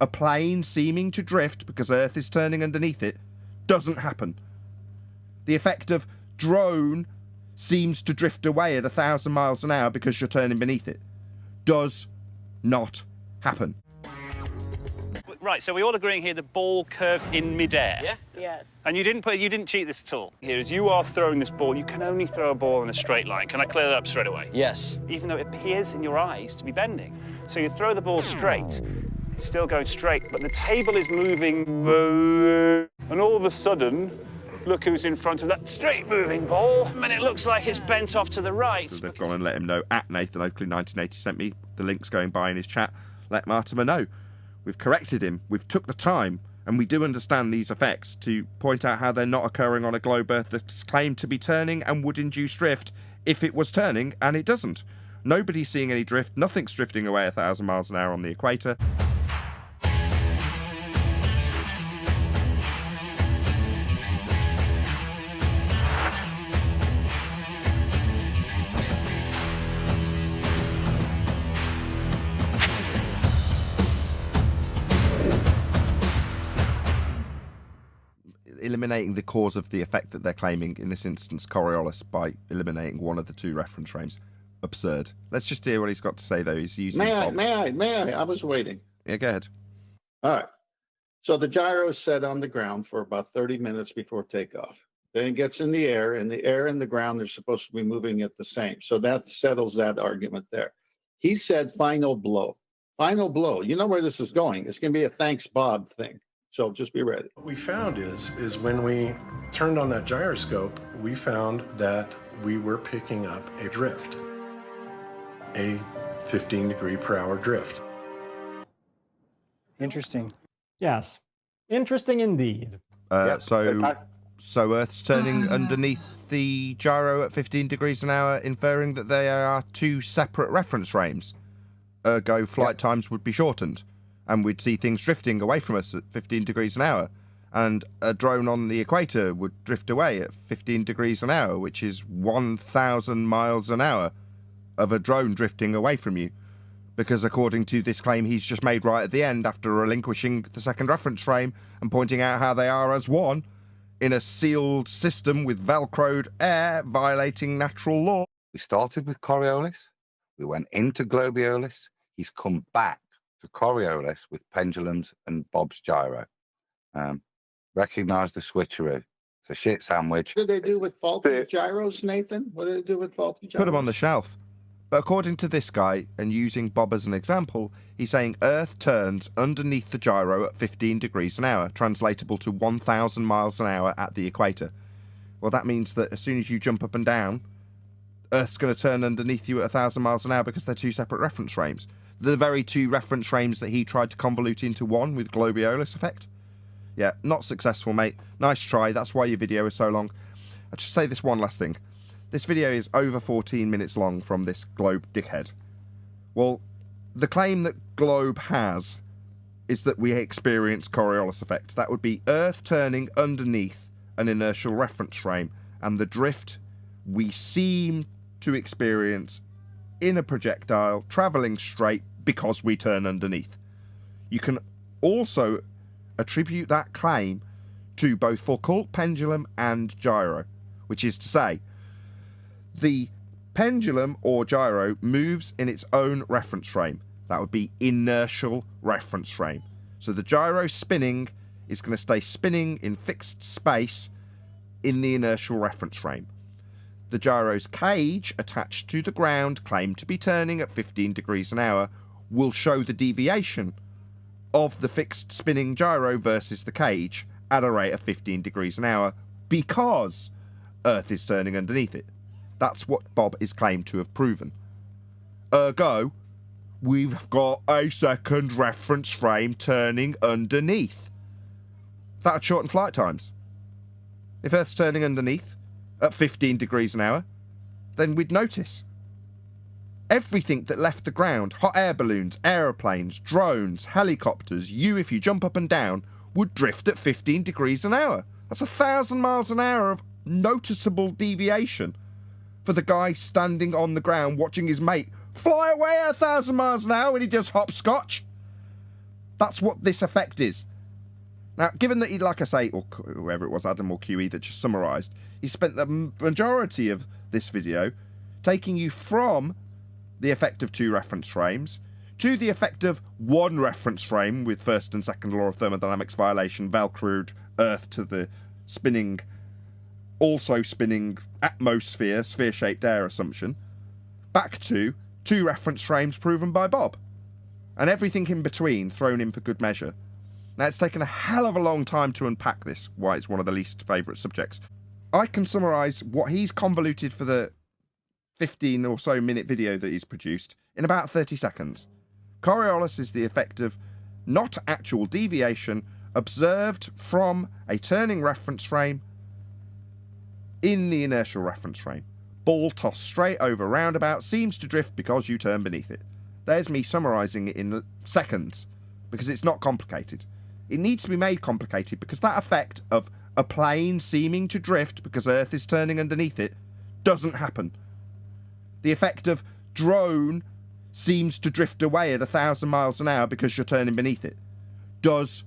a plane seeming to drift because Earth is turning underneath it doesn't happen. The effect of drone seems to drift away at 1,000 miles an hour because you're turning beneath it does not happen. Right, so we're all agreeing here the ball curved in midair. Yeah. Yes. And you didn't cheat this at all. Here, as you are throwing this ball, you can only throw a ball in a straight line. Can I clear that up straight away? Yes. Even though it appears in your eyes to be bending. So you throw the ball straight, it's still going straight, but the table is moving, and all of a sudden, look who's in front of that straight moving ball, and it looks like it's bent off to the right. So they've gone and let him know. At Nathan Oakley 1980 sent me the links going by in his chat. Let Martimer know. We've corrected him. We've took the time, and we do understand these effects to point out how they're not occurring on a globe Earth that's claimed to be turning and would induce drift if it was turning, and it doesn't. Nobody's seeing any drift. Nothing's drifting away 1,000 miles an hour on the equator. Eliminating the cause of the effect that they're claiming, in this instance Coriolis, by eliminating one of the two reference frames. Absurd. Let's just hear what he's got to say, though. He's using... May I? I was waiting. Yeah, go ahead. All right. So the gyro is set on the ground for about 30 minutes before takeoff. Then it gets in the air, and the air and the ground are supposed to be moving at the same. So that settles that argument there. He said final blow. Final blow. You know where this is going. It's going to be a thanks Bob thing. So just be ready. What we found is when we turned on that gyroscope, we found that we were picking up a drift, a 15-degree-per-hour drift. Interesting. Yes. Interesting indeed. So Earth's turning underneath the gyro at 15 degrees an hour, inferring that they are two separate reference frames. Ergo, flight times would be shortened, and we'd see things drifting away from us at 15 degrees an hour. And a drone on the equator would drift away at 15 degrees an hour, which is 1,000 miles an hour of a drone drifting away from you. Because according to this claim he's just made right at the end, after relinquishing the second reference frame and pointing out how they are as one, in a sealed system with velcroed air, violating natural law. We started with Coriolis, we went into Globiolis, he's come back to Coriolis with pendulums and Bob's gyro. Recognise the switcheroo. It's a shit sandwich. What do they do with faulty gyros, Nathan? What do they do with faulty gyros? Put them on the shelf. But according to this guy, and using Bob as an example, he's saying Earth turns underneath the gyro at 15 degrees an hour, translatable to 1,000 miles an hour at the equator. Well, that means that as soon as you jump up and down, Earth's going to turn underneath you at 1,000 miles an hour because they're two separate reference frames. The very two reference frames that he tried to convolute into one with Globiolis effect. Yeah, not successful, mate. Nice try. That's why your video is so long. I'll just say this one last thing. This video is over 14 minutes long from this Globe dickhead. Well, the claim that Globe has is that we experience Coriolis effect. That would be Earth turning underneath an inertial reference frame, and the drift we seem to experience in a projectile travelling straight because we turn underneath. You can also attribute that claim to both Foucault pendulum and gyro, which is to say, the pendulum or gyro moves in its own reference frame. That would be inertial reference frame. So the gyro spinning is going to stay spinning in fixed space in the inertial reference frame. The gyro's cage, attached to the ground, claimed to be turning at 15 degrees an hour, will show the deviation of the fixed spinning gyro versus the cage at a rate of 15 degrees an hour because Earth is turning underneath it. That's what Bob is claimed to have proven. Ergo, we've got a second reference frame turning underneath. That would shorten flight times. If Earth's turning underneath at 15 degrees an hour, then we'd notice. Everything that left the ground, hot air balloons, aeroplanes, drones, helicopters, you, if you jump up and down, would drift at 15 degrees an hour. That's 1,000 miles an hour of noticeable deviation for the guy standing on the ground watching his mate fly away at 1,000 miles an hour when he does hopscotch. That's what this effect is. Now, given that he, like I say, or whoever it was, Adam or QE that just summarised, he spent the majority of this video taking you from the effect of 2 reference frames to the effect of 1 reference frame with first and second law of thermodynamics violation, velcroed Earth to the spinning, also spinning atmosphere, sphere-shaped air assumption, back to 2 reference frames proven by Bob, and everything in between thrown in for good measure. Now, it's taken a hell of a long time to unpack this, why it's one of the least favourite subjects. I can summarise what he's convoluted for the 15 or so minute video that he's produced in about 30 seconds. Coriolis is the effect of not actual deviation observed from a turning reference frame in the inertial reference frame. Ball tossed straight over roundabout seems to drift because you turn beneath it. There's me summarising it in seconds, because it's not complicated. It needs to be made complicated because that effect of a plane seeming to drift because Earth is turning underneath it doesn't happen. The effect of drone seems to drift away at 1,000 miles an hour because you're turning beneath it does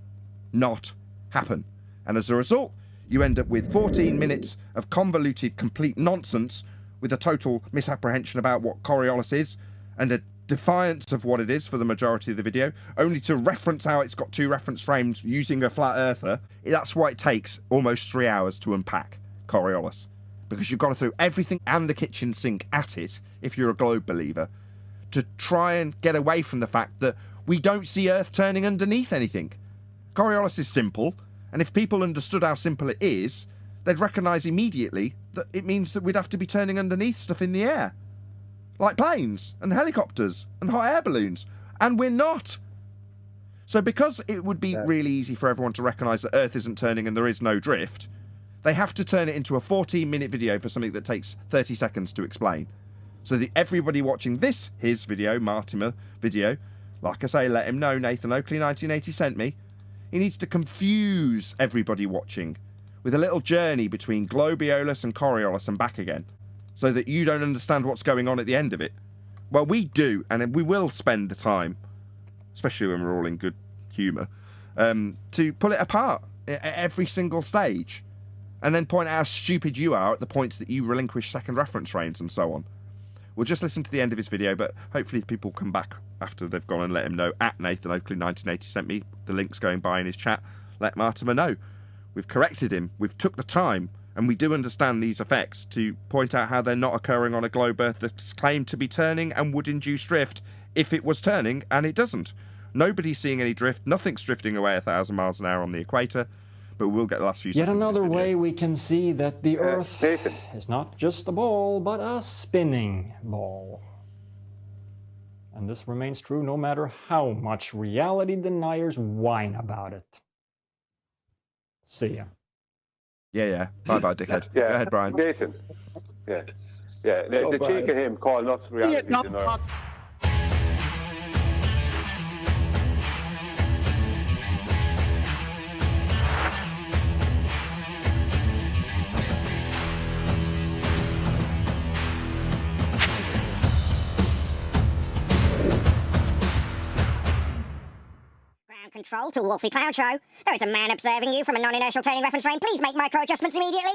not happen. And as a result, you end up with 14 minutes of convoluted, complete nonsense with a total misapprehension about what Coriolis is and a defiance of what it is for the majority of the video, only to reference how it's got 2 reference frames using a flat earther. That's why it takes almost 3 hours to unpack Coriolis, because you've got to throw everything and the kitchen sink at it, if you're a globe believer, to try and get away from the fact that we don't see Earth turning underneath anything. Coriolis is simple, and if people understood how simple it is, they'd recognise immediately that it means that we'd have to be turning underneath stuff in the air, like planes and helicopters and hot air balloons, and we're not. So because it would be really easy for everyone to recognise that Earth isn't turning and there is no drift, they have to turn it into a 14-minute video for something that takes 30 seconds to explain. So that everybody watching his video, Martimer video, like I say, let him know Nathan Oakley 1980 sent me. He needs to confuse everybody watching with a little journey between Globiolus and Coriolis and back again, so that you don't understand what's going on at the end of it. Well, we do, and we will spend the time, especially when we're all in good humour, to pull it apart at every single stage, and then point out how stupid you are at the points that you relinquish second reference frames and so on. We'll just listen to the end of his video, but hopefully people come back after they've gone and let him know at Nathan Oakley 1980 sent me. The link's going by in his chat. Let Martimer know. We've corrected him. We've took the time. And we do understand these effects to point out how they're not occurring on a globe Earth that's claimed to be turning and would induce drift if it was turning, and it doesn't. Nobody's seeing any drift. Nothing's drifting away 1,000 miles an hour on the equator, but we'll get the last few seconds. Yet another of this video. way we can see that the Earth is not just a ball, but a spinning ball. And this remains true no matter how much reality deniers whine about it. See ya. Yeah. Bye-bye, dickhead. Yeah. Go ahead, Brian. Nathan. Yeah. The cheek of him calling us reality deniers. Control to Wolfie Cloud Show. There is a man observing you from a non-inertial turning reference frame. Please make micro adjustments immediately.